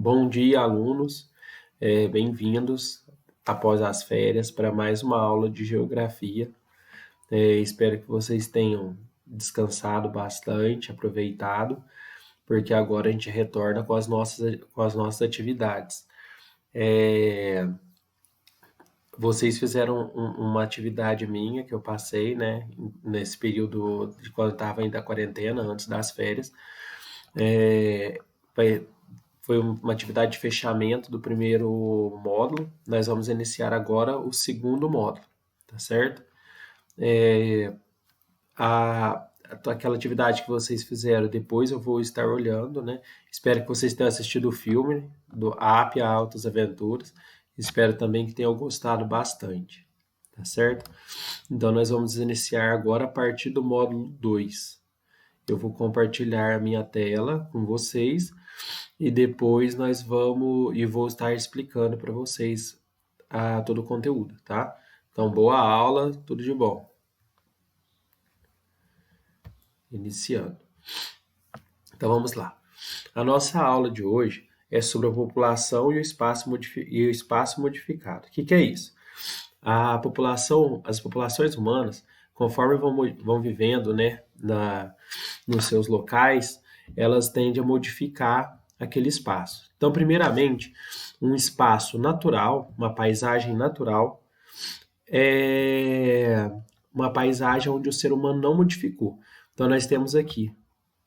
Bom dia, alunos. Bem-vindos após as férias para mais uma aula de geografia. Espero que vocês tenham descansado bastante, aproveitado, porque agora a gente retorna com as nossas atividades. Vocês fizeram uma atividade minha que eu passei, né, nesse período de quando estava ainda a quarentena, antes das férias. É, Foi uma atividade de fechamento do primeiro módulo. Nós vamos iniciar agora o segundo módulo, tá certo? Aquela atividade que vocês fizeram, depois eu vou estar olhando, né? Espero que vocês tenham assistido o filme do Up a Altas Aventuras. Espero também que tenham gostado bastante, tá certo? Então, nós vamos iniciar agora a partir do módulo 2. Eu vou compartilhar a minha tela com vocês e depois vou estar explicando para vocês todo o conteúdo, tá? Então, boa aula, tudo de bom. Iniciando. Então, vamos lá. A nossa aula de hoje é sobre a população e o espaço modificado. O que é isso? As populações humanas, conforme vão vivendo, né, nos seus locais, elas tendem a modificar aquele espaço. Então, primeiramente, um espaço natural, uma paisagem natural, é uma paisagem onde o ser humano não modificou. Então, nós temos aqui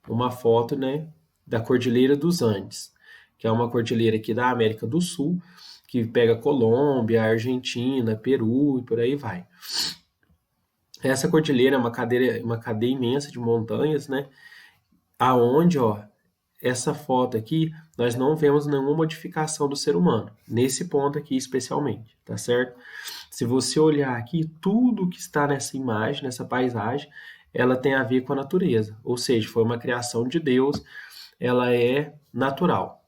uma foto, né, da Cordilheira dos Andes, que é uma cordilheira aqui da América do Sul, que pega Colômbia, Argentina, Peru e por aí vai. Essa cordilheira é uma cadeia imensa de montanhas, né, aonde, ó, essa foto aqui, nós não vemos nenhuma modificação do ser humano, nesse ponto aqui especialmente, tá certo? Se você olhar aqui, tudo que está nessa imagem, nessa paisagem, ela tem a ver com a natureza, ou seja, foi uma criação de Deus, ela é natural,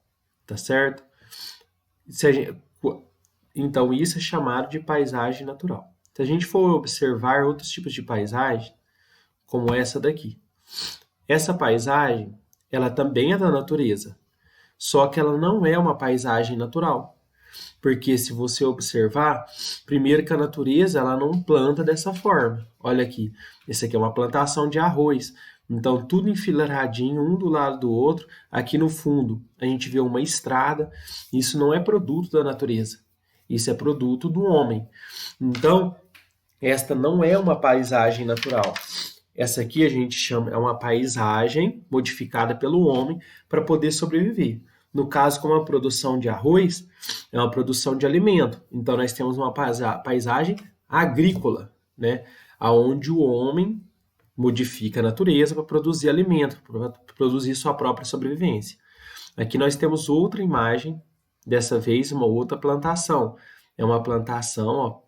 tá certo? Então, isso é chamado de paisagem natural. Se a gente for observar outros tipos de paisagem, como essa daqui, essa paisagem, ela também é da natureza, só que ela não é uma paisagem natural. Porque se você observar, primeiro que a natureza ela não planta dessa forma. Olha aqui, esse aqui é uma plantação de arroz. Então, tudo enfileiradinho, um do lado do outro. Aqui no fundo, a gente vê uma estrada. Isso não é produto da natureza. Isso é produto do homem. Então, esta não é uma paisagem natural. Essa aqui a gente chama é uma paisagem modificada pelo homem para poder sobreviver. No caso, como a produção de arroz, é uma produção de alimento. Então, nós temos uma paisagem agrícola, né? Onde o homem modifica a natureza para produzir alimento, para produzir sua própria sobrevivência. Aqui nós temos outra imagem, dessa vez uma outra plantação. É uma plantação, ó,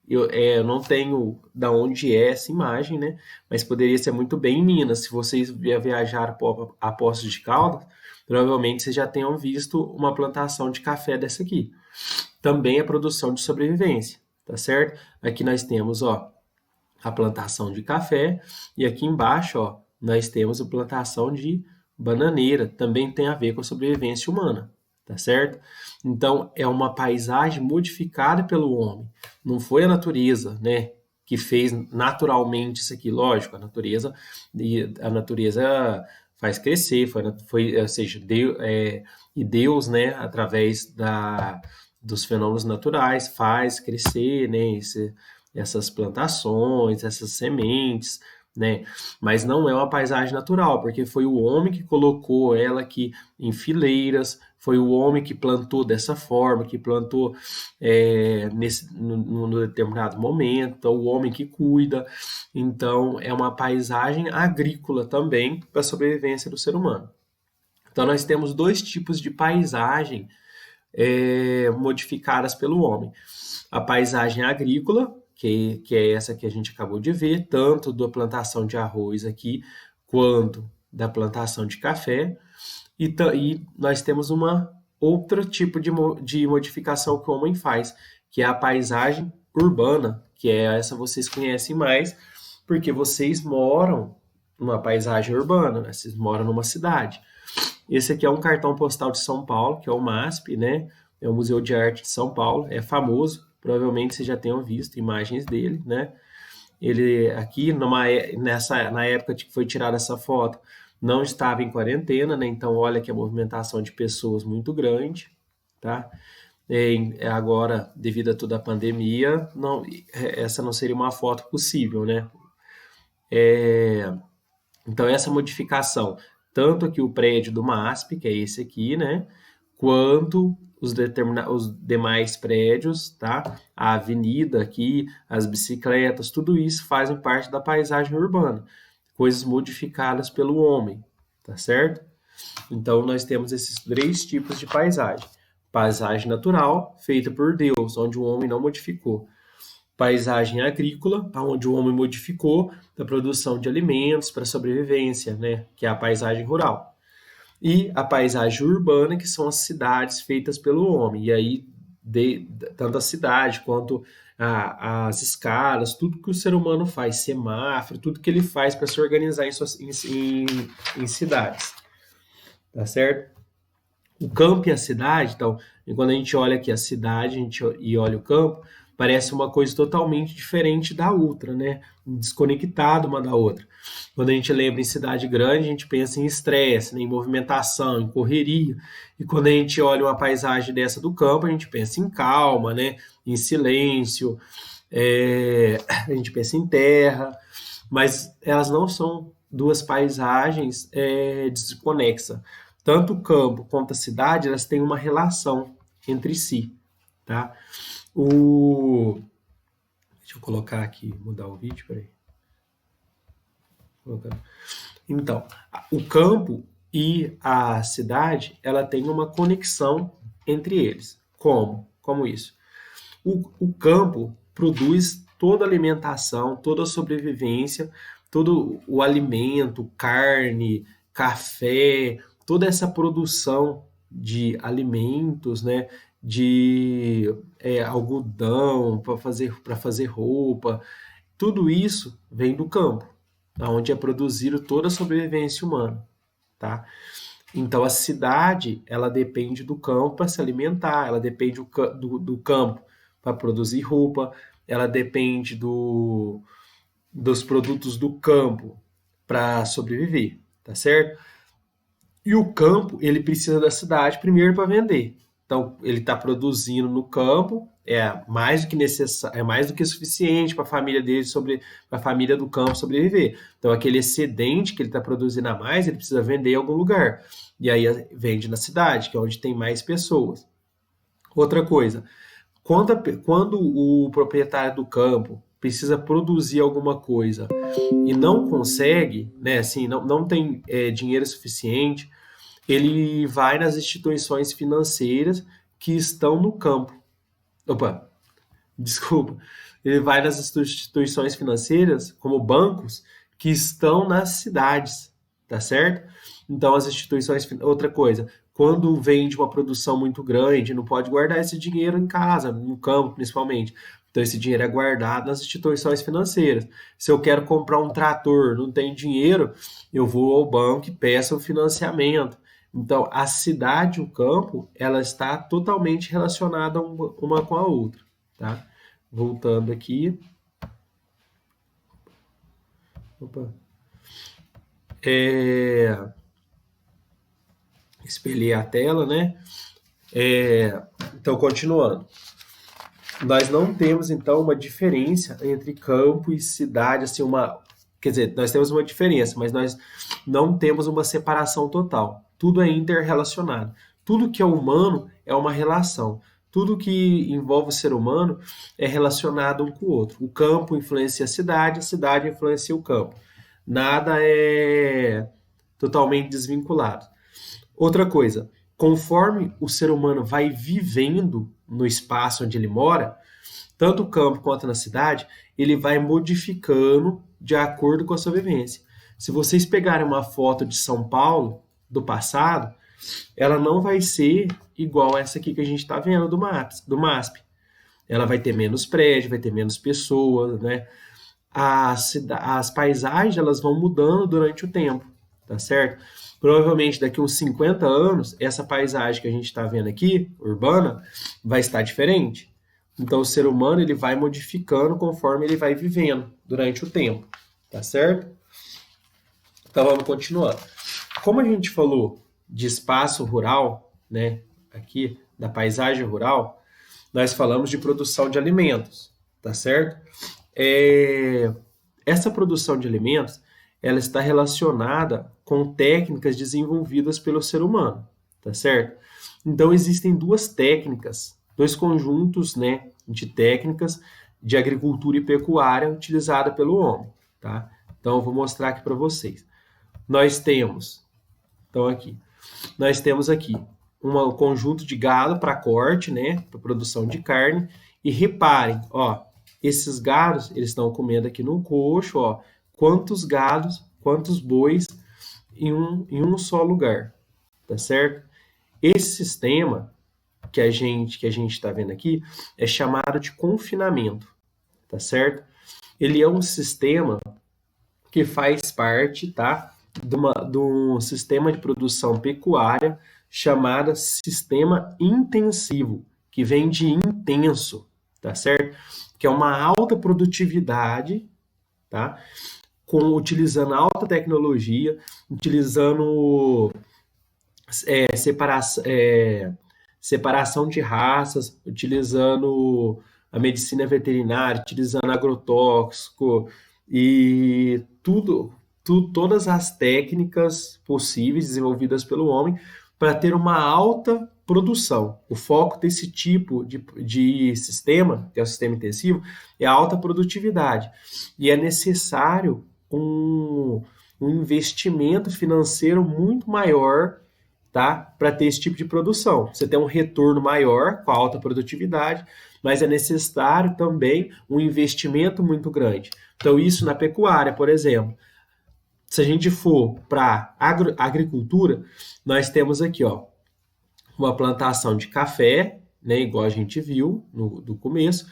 eu não tenho da onde é essa imagem, né? Mas poderia ser muito bem em Minas. Se vocês viajar a Poços de Caldas, provavelmente vocês já tenham visto uma plantação de café dessa aqui. Também é produção de sobrevivência, tá certo? Aqui nós temos, ó, a plantação de café e aqui embaixo, ó, nós temos a plantação de bananeira. Também tem a ver com a sobrevivência humana, tá certo? Então, é uma paisagem modificada pelo homem. Não foi a natureza, né, que fez naturalmente isso aqui. Lógico, a natureza faz crescer, ou seja, Deus, né, através dos fenômenos naturais, faz crescer, né, essas plantações, essas sementes, né? Mas não é uma paisagem natural, porque foi o homem que colocou ela aqui em fileiras, foi o homem que plantou dessa forma, que plantou no determinado momento, é o homem que cuida. Então, é uma paisagem agrícola também para a sobrevivência do ser humano. Então, nós temos dois tipos de paisagem modificadas pelo homem. A paisagem agrícola, que é essa que a gente acabou de ver, tanto da plantação de arroz aqui, quanto da plantação de café. E nós temos uma outro tipo de modificação que o homem faz, que é a paisagem urbana, que é essa vocês conhecem mais, porque vocês moram numa paisagem urbana, né? Vocês moram numa cidade. Esse aqui é um cartão postal de São Paulo, que é o MASP, né? É o Museu de Arte de São Paulo, é famoso, provavelmente vocês já tenham visto imagens dele, né? Ele aqui, na época que foi tirada essa foto, não estava em quarentena, né? Então, olha que a movimentação de pessoas muito grande, tá? Agora, devido a toda a pandemia, não, essa não seria uma foto possível, né? Então, essa modificação, tanto aqui o prédio do MASP, que é esse aqui, né? Quanto os demais prédios, tá? A avenida aqui, as bicicletas, tudo isso fazem parte da paisagem urbana, coisas modificadas pelo homem, tá certo? Então, nós temos esses três tipos de paisagem. Paisagem natural, feita por Deus, onde o homem não modificou. Paisagem agrícola, onde o homem modificou a produção de alimentos para sobrevivência, né? Que é a paisagem rural. E a paisagem urbana, que são as cidades feitas pelo homem. E aí, tanto a cidade quanto as escalas, tudo que o ser humano faz, semáforo, tudo que ele faz para se organizar em cidades. Tá certo? O campo e a cidade, então, quando a gente olha aqui a cidade e olha o campo, parece uma coisa totalmente diferente da outra, né? Desconectado uma da outra. Quando a gente lembra em cidade grande, a gente pensa em estresse, né? Em movimentação, em correria. E quando a gente olha uma paisagem dessa do campo, a gente pensa em calma, né? Em silêncio, a gente pensa em terra, mas elas não são duas paisagens desconexas. Tanto o campo quanto a cidade, elas têm uma relação entre si, tá? Deixa eu colocar aqui, mudar o vídeo, peraí. Então, o campo e a cidade, ela tem uma conexão entre eles. Como? Como isso? O campo produz toda a alimentação, toda a sobrevivência, todo o alimento, carne, café, toda essa produção de alimentos, né, de algodão para fazer roupa, tudo isso vem do campo, onde é produzido toda a sobrevivência humana, tá? Então a cidade ela depende do campo para se alimentar, ela depende do campo para produzir roupa, ela depende dos produtos do campo para sobreviver, tá certo? E o campo, ele precisa da cidade primeiro para vender. Então, ele está produzindo no campo, é mais do que necessário, é mais do que suficiente para a família dele para a família do campo sobreviver. Então, aquele excedente que ele está produzindo a mais, ele precisa vender em algum lugar. E aí vende na cidade, que é onde tem mais pessoas. Outra coisa, quando o proprietário do campo precisa produzir alguma coisa e não consegue, né, assim, não tem dinheiro suficiente, ele vai nas instituições financeiras que estão no campo. Opa, desculpa. Ele vai nas instituições financeiras, como bancos, que estão nas cidades, tá certo? Então, as instituições. Outra coisa, quando vende uma produção muito grande, não pode guardar esse dinheiro em casa, no campo principalmente. Então, esse dinheiro é guardado nas instituições financeiras. Se eu quero comprar um trator, não tenho dinheiro, eu vou ao banco e peço o financiamento. Então, a cidade e o campo, ela está totalmente relacionada uma com a outra, tá? Voltando aqui. Opa. Espelhei a tela, né? Então, continuando. Nós não temos, então, uma diferença entre campo e cidade, assim, quer dizer, nós temos uma diferença, mas nós não temos uma separação total. Tudo é interrelacionado. Tudo que é humano é uma relação. Tudo que envolve o ser humano é relacionado um com o outro. O campo influencia a cidade influencia o campo. Nada é totalmente desvinculado. Outra coisa, conforme o ser humano vai vivendo no espaço onde ele mora, tanto o campo quanto na cidade, ele vai modificando de acordo com a sua vivência. Se vocês pegarem uma foto de São Paulo do passado, ela não vai ser igual essa aqui que a gente está vendo do MASP. Ela vai ter menos prédio, vai ter menos pessoas, né? As paisagens elas vão mudando durante o tempo, tá certo? Provavelmente daqui uns 50 anos, essa paisagem que a gente está vendo aqui, urbana, vai estar diferente. Então, o ser humano ele vai modificando conforme ele vai vivendo durante o tempo, tá certo? Então, vamos continuando. Como a gente falou de espaço rural, né, aqui, da paisagem rural, nós falamos de produção de alimentos, tá certo? Essa produção de alimentos, ela está relacionada com técnicas desenvolvidas pelo ser humano, tá certo? Então, existem duas técnicas, dois conjuntos, né, de técnicas de agricultura e pecuária utilizada pelo homem, tá? Então, eu vou mostrar aqui para vocês. Nós temos aqui um conjunto de gado para corte, né, para produção de carne. E reparem, ó, esses gados, eles estão comendo aqui no coxo, ó, quantos gados, quantos bois em um só lugar, tá certo? Esse sistema que a gente está vendo aqui é chamado de confinamento, tá certo? Ele é um sistema que faz parte, tá, de um sistema de produção pecuária chamado sistema intensivo, que vem de intenso, tá certo? Que é uma alta produtividade, tá? Utilizando alta tecnologia, utilizando separação de raças, utilizando a medicina veterinária, utilizando agrotóxico e todas as técnicas possíveis desenvolvidas pelo homem para ter uma alta produção. O foco desse tipo de sistema, que é o sistema intensivo, é a alta produtividade. E é necessário um investimento financeiro muito maior, tá? Para ter esse tipo de produção. Você tem um retorno maior com a alta produtividade, mas é necessário também um investimento muito grande. Então, isso na pecuária, por exemplo. Se a gente for para agricultura, nós temos aqui, ó, uma plantação de café, né, igual a gente viu no começo,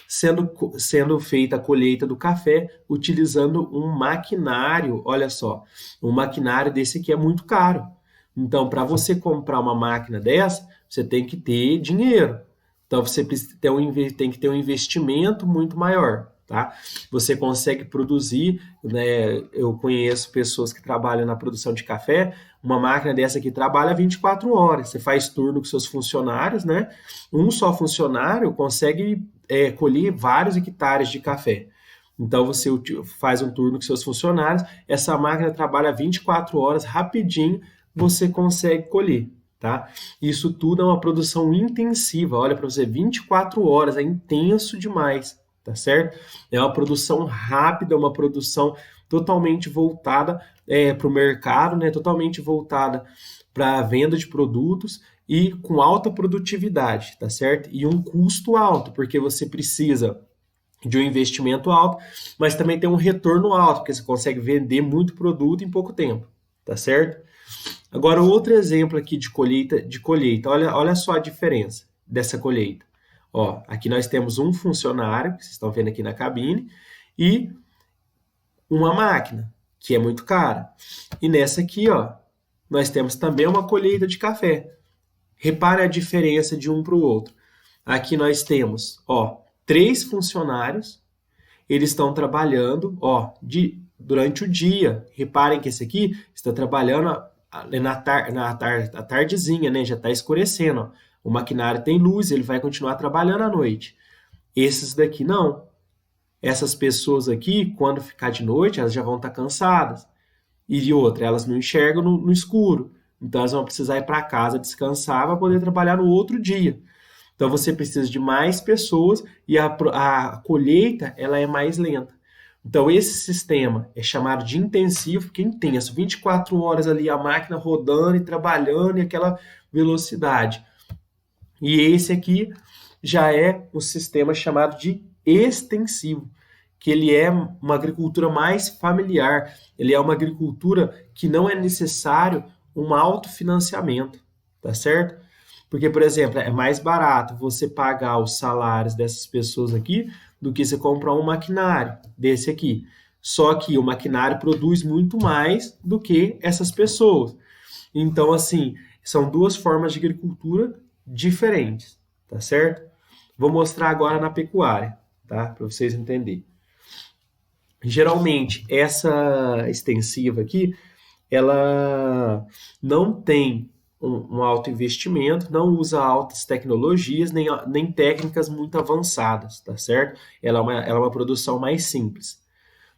sendo feita a colheita do café utilizando um maquinário, olha só, um maquinário desse aqui é muito caro. Então, para você comprar uma máquina dessa, você tem que ter dinheiro. Então, você tem que ter um investimento muito maior, tá? Você consegue produzir, né? Eu conheço pessoas que trabalham na produção de café, uma máquina dessa aqui trabalha 24 horas. Você faz turno com seus funcionários, né? Um só funcionário consegue colher vários hectares de café. Então, você faz um turno com seus funcionários, essa máquina trabalha 24 horas, rapidinho, você consegue colher, tá? Isso tudo é uma produção intensiva, olha para você, 24 horas, é intenso demais, tá certo? É uma produção rápida, uma produção totalmente voltada para o mercado, né? Totalmente voltada para a venda de produtos e com alta produtividade, tá certo? E um custo alto, porque você precisa de um investimento alto, mas também tem um retorno alto, porque você consegue vender muito produto em pouco tempo, tá certo? Agora, outro exemplo aqui de colheita. Olha só a diferença dessa colheita. Ó, aqui nós temos um funcionário, que vocês estão vendo aqui na cabine, e uma máquina, que é muito cara. E nessa aqui, ó, nós temos também uma colheita de café. Repare a diferença de um para o outro. Aqui nós temos, ó, 3 funcionários, eles estão trabalhando, ó, durante o dia. Reparem que esse aqui está trabalhando à tardezinha, né? Já está escurecendo, ó. O maquinário tem luz, ele vai continuar trabalhando à noite. Esses daqui não. Essas pessoas aqui, quando ficar de noite, elas já vão estar cansadas. E de outra, elas não enxergam no escuro. Então, elas vão precisar ir para casa descansar para poder trabalhar no outro dia. Então, você precisa de mais pessoas e a colheita ela é mais lenta. Então, esse sistema é chamado de intensivo, porque é intenso. 24 horas ali a máquina rodando e trabalhando e aquela velocidade. E esse aqui já é um sistema chamado de extensivo, que ele é uma agricultura mais familiar. Ele é uma agricultura que não é necessário um autofinanciamento, tá certo? Porque, por exemplo, é mais barato você pagar os salários dessas pessoas aqui do que você comprar um maquinário desse aqui. Só que o maquinário produz muito mais do que essas pessoas. Então, assim, são duas formas de agricultura diferentes, tá certo? Vou mostrar agora na pecuária, tá? Para vocês entenderem. Geralmente, essa extensiva aqui, ela não tem um alto investimento, não usa altas tecnologias, nem técnicas muito avançadas, tá certo? Ela é uma produção mais simples.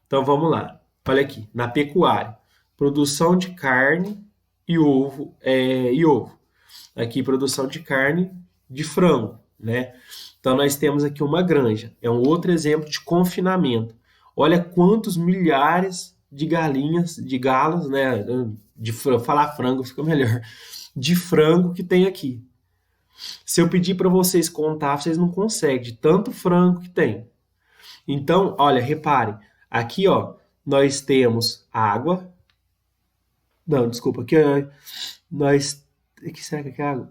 Então vamos lá. Olha aqui, na pecuária, produção de carne e ovo, e ovo. Aqui, produção de carne de frango, né? Então nós temos aqui uma granja. É um outro exemplo de confinamento. Olha quantos milhares de galinhas, de galos, né? Falar frango fica melhor. De frango que tem aqui. Se eu pedir para vocês contar, vocês não conseguem, de tanto frango que tem. Então, olha, reparem, aqui ó, nós temos água. Não, desculpa, aqui nós. Que será que é água?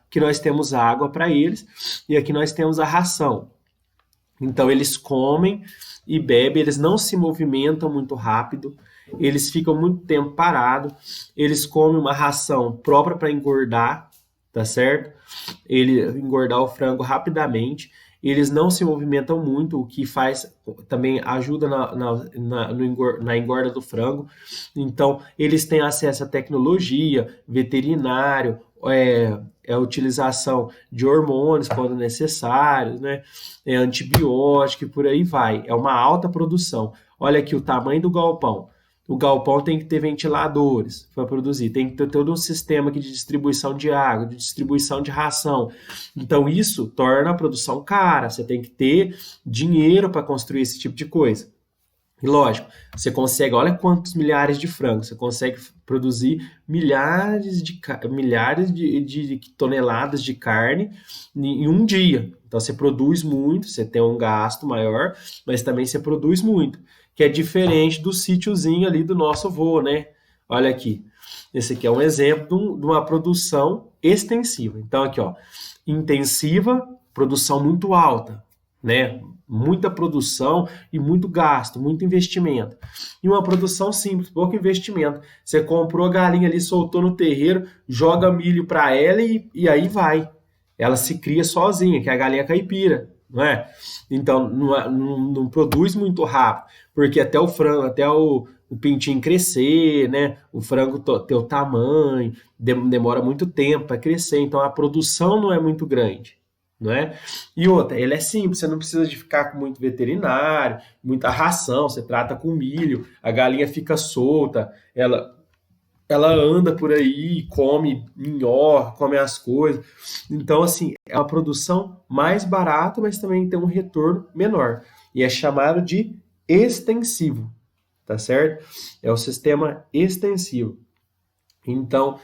Que nós temos água para eles e aqui nós temos a ração. Então eles comem e bebem, eles não se movimentam muito rápido, eles ficam muito tempo parados, eles comem uma ração própria para engordar, tá certo? Ele engordar o frango rapidamente. Eles não se movimentam muito, o que faz também ajuda na engorda do frango. Então, eles têm acesso à tecnologia, veterinário, a utilização de hormônios quando necessários, né? Antibiótico e por aí vai. É uma alta produção. Olha aqui o tamanho do galpão. O galpão tem que ter ventiladores para produzir, tem que ter todo um sistema aqui de distribuição de água, de distribuição de ração. Então, isso torna a produção cara. Você tem que ter dinheiro para construir esse tipo de coisa. E lógico, você consegue, olha quantos milhares de frangos, você consegue produzir milhares de toneladas de carne em um dia. Então você produz muito, você tem um gasto maior, mas também você produz muito, que é diferente do sítiozinho ali do nosso avô, né? Olha aqui, esse aqui é um exemplo de uma produção extensiva. Então aqui, ó, intensiva, produção muito alta, né? Muita produção e muito gasto, muito investimento. E uma produção simples, pouco investimento. Você comprou a galinha ali, soltou no terreiro, joga milho para ela e aí vai. Ela se cria sozinha, que é a galinha caipira, não é? Então não produz muito rápido, porque até o frango, até o pintinho crescer, né? O frango ter o tamanho, demora muito tempo para crescer, então a produção não é muito grande. Não é? E outra, ele é simples, você não precisa de ficar com muito veterinário, muita ração, você trata com milho, a galinha fica solta, ela anda por aí, come minhor, come as coisas. Então, assim, é uma produção mais barata, mas também tem um retorno menor. E é chamado de extensivo, tá certo? É o sistema extensivo. Então,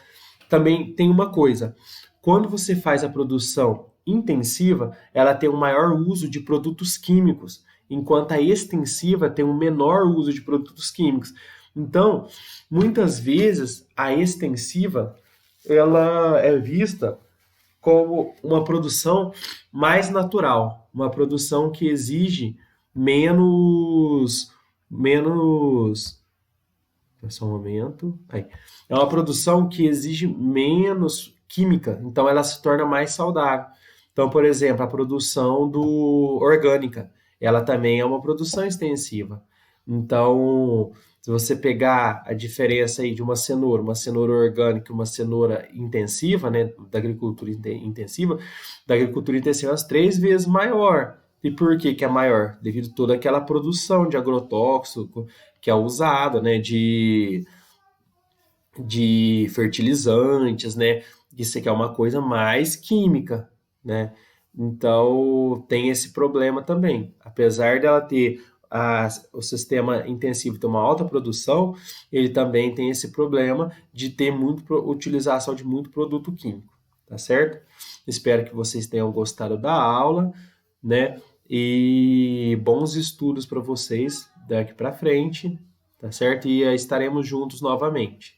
também tem uma coisa, quando você faz a produção intensiva, ela tem um maior uso de produtos químicos, enquanto a extensiva tem um menor uso de produtos químicos. Então, muitas vezes a extensiva ela é vista como uma produção mais natural, uma produção que exige menos só um momento. Aí. É uma produção que exige menos química, então ela se torna mais saudável. Então, por exemplo, a produção do orgânica, ela também é uma produção extensiva. Então, se você pegar a diferença aí de uma cenoura orgânica e uma cenoura intensiva, né, da agricultura intensiva é umas 3 vezes maior. E por que que é maior? Devido a toda aquela produção de agrotóxico que é usado, né, de fertilizantes, né? Isso aqui é uma coisa mais química, né? Então tem esse problema também. Apesar dela ter o sistema intensivo ter uma alta produção, ele também tem esse problema de ter utilização de muito produto químico, tá certo? Espero que vocês tenham gostado da aula, né? E bons estudos para vocês daqui para frente, tá certo? E estaremos juntos novamente.